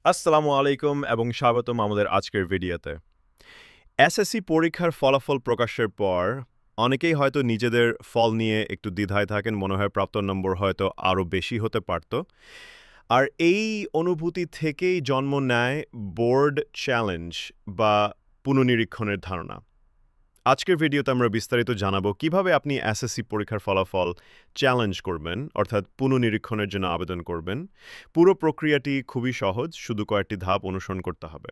আসসালামু আলাইকুম এবং স্বাগতম আমাদের আজকের ভিডিওতে। এসএসসি পরীক্ষার ফলাফল প্রকাশের পর অনেকেই হয়তো নিজেদের ফল নিয়ে একটু দ্বিধায় থাকেন, মনে হয় প্রাপ্ত নম্বর হয়তো আরও বেশি হতে পারত। আর এই অনুভূতি থেকেই জন্ম নেয় বোর্ড চ্যালেঞ্জ বা পুনর্নিরীক্ষণের ধারণা। আজকের ভিডিওতে আমরা বিস্তারিত জানাবো কিভাবে আপনি এসএসসি পরীক্ষার ফলাফল চ্যালেঞ্জ করবেন, অর্থাৎ পুনর্নিরীক্ষণের জন্য আবেদন করবেন। পুরো প্রক্রিয়াটি খুবই সহজ, শুধু কয়েকটি ধাপ অনুসরণ করতে হবে।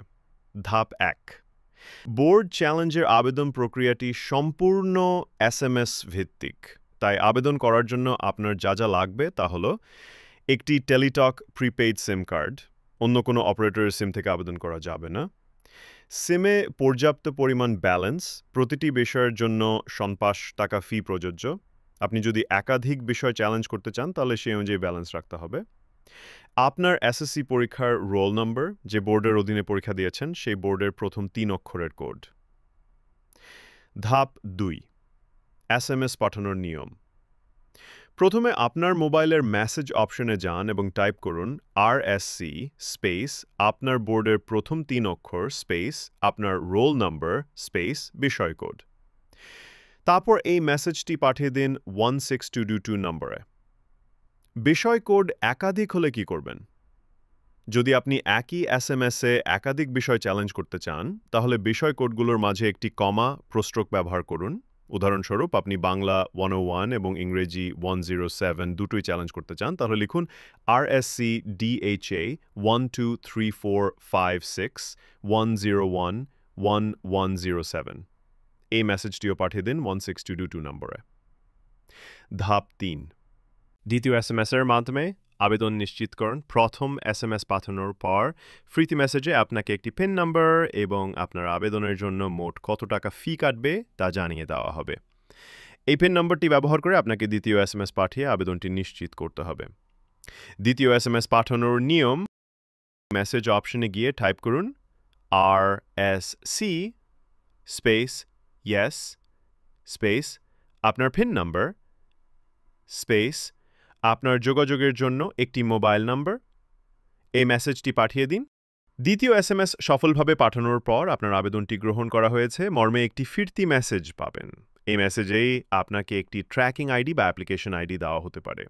ধাপ ১, বোর্ড চ্যালেঞ্জের আবেদন প্রক্রিয়াটি সম্পূর্ণ এসএমএস ভিত্তিক। তাই আবেদন করার জন্য আপনার যা যা লাগবে তা হলো একটি টেলিটক প্রিপেইড সিম কার্ড, অন্য কোনো অপারেটরের সিম থেকে আবেদন করা যাবে না। সিমে পর্যাপ্ত পরিমাণ ব্যালেন্স, প্রতিটি বিষয়ের জন্য ৳৫০ ফি প্রযোজ্য। আপনি যদি একাধিক বিষয় চ্যালেঞ্জ করতে চান তাহলে সেই অনুযায়ী ব্যালেন্স রাখতে হবে। আপনার এসএসসি পরীক্ষার রোল নম্বর, যে বোর্ডের অধীনে পরীক্ষা দিয়েছেন সেই বোর্ডের প্রথম ৩ অক্ষরের কোড। ধাপ ২, এসএমএস পাঠানোর নিয়ম। প্রথমে আপনার মোবাইলের মেসেজ অপশনে যান এবং টাইপ করুন RSC স্পেস আপনার বোর্ডের প্রথম ৩ অক্ষর স্পেস আপনার রোল নম্বর স্পেস বিষয় কোড। তারপর এই মেসেজটি পাঠিয়ে দিন 16222 নম্বরে। বিষয় কোড একাধিক হলে কি করবেন? যদি আপনি একই এসএমএসে একাধিক বিষয় চ্যালেঞ্জ করতে চান, তাহলে বিষয় কোডগুলোর মাঝে একটি কমা প্রস্ট্রোক ব্যবহার করুন। উদাহরণস্বরূপ, আপনি বাংলা 101 এবং ইংরেজি 107 দুটোই চ্যালেঞ্জ করতে চান, তাহলে লিখুন RSC DHA 123456 101 1107। এই মেসেজটিও পাঠিয়ে দিন 16222 নম্বরে। ধাপ ৩, দ্বিতীয় এসএমএস-এর মাধ্যমে আবেদন নিশ্চিত করুন। প্রথম এসএমএস পাঠানোর পর ফ্রিতি মেসেজে আপনাকে একটি পিন নাম্বার এবং আপনার আবেদনের জন্য মোট কত টাকা ফি কাটবে তা জানিয়ে দেওয়া হবে। এই পিন নম্বরটি ব্যবহার করে আপনাকে দ্বিতীয় এসএমএস পাঠিয়ে আবেদনটি নিশ্চিত করতে হবে। দ্বিতীয় এসএমএস পাঠানোর নিয়ম, মেসেজ অপশনে গিয়ে টাইপ করুন RSC স্পেস ইয়েস স্পেস আপনার পিন নাম্বার স্পেস আপনার যোগাযোগের জন্য একটি মোবাইল নাম্বার। এই মেসেজটি পাঠিয়ে দিন। দ্বিতীয় এসএমএস সফলভাবে পাঠানোর পর আপনার আবেদনটি গ্রহণ করা হয়েছে মর্মে একটি ফিরতি মেসেজ পাবেন। এই মেসেজেই আপনাকে একটি ট্র্যাকিং আইডি বা অ্যাপ্লিকেশন আইডি দেওয়া হতে পারে।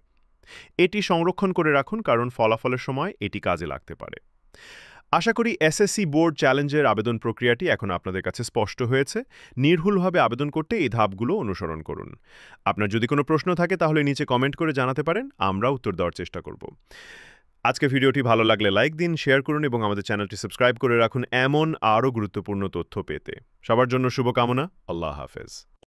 এটি সংরক্ষণ করে রাখুন, কারণ ফলাফলের সময় এটি কাজে লাগতে পারে। আশা করি এসএসসি বোর্ড চ্যালেঞ্জের আবেদন প্রক্রিয়াটি এখন আপনাদের কাছে স্পষ্ট হয়েছে। নির্ভুলভাবে আবেদন করতে এই ধাপগুলো অনুসরণ করুন। আপনার যদি কোনো প্রশ্ন থাকে তাহলে নিচে কমেন্ট করে জানাতে পারেন, আমরা উত্তর দেওয়ার চেষ্টা করব। আজকে ভিডিওটি ভালো লাগলে লাইক দিন, শেয়ার করুন এবং আমাদের চ্যানেলটি সাবস্ক্রাইব করে রাখুন এমন আরও গুরুত্বপূর্ণ তথ্য পেতে। সবার জন্য শুভকামনা। আল্লাহ হাফেজ।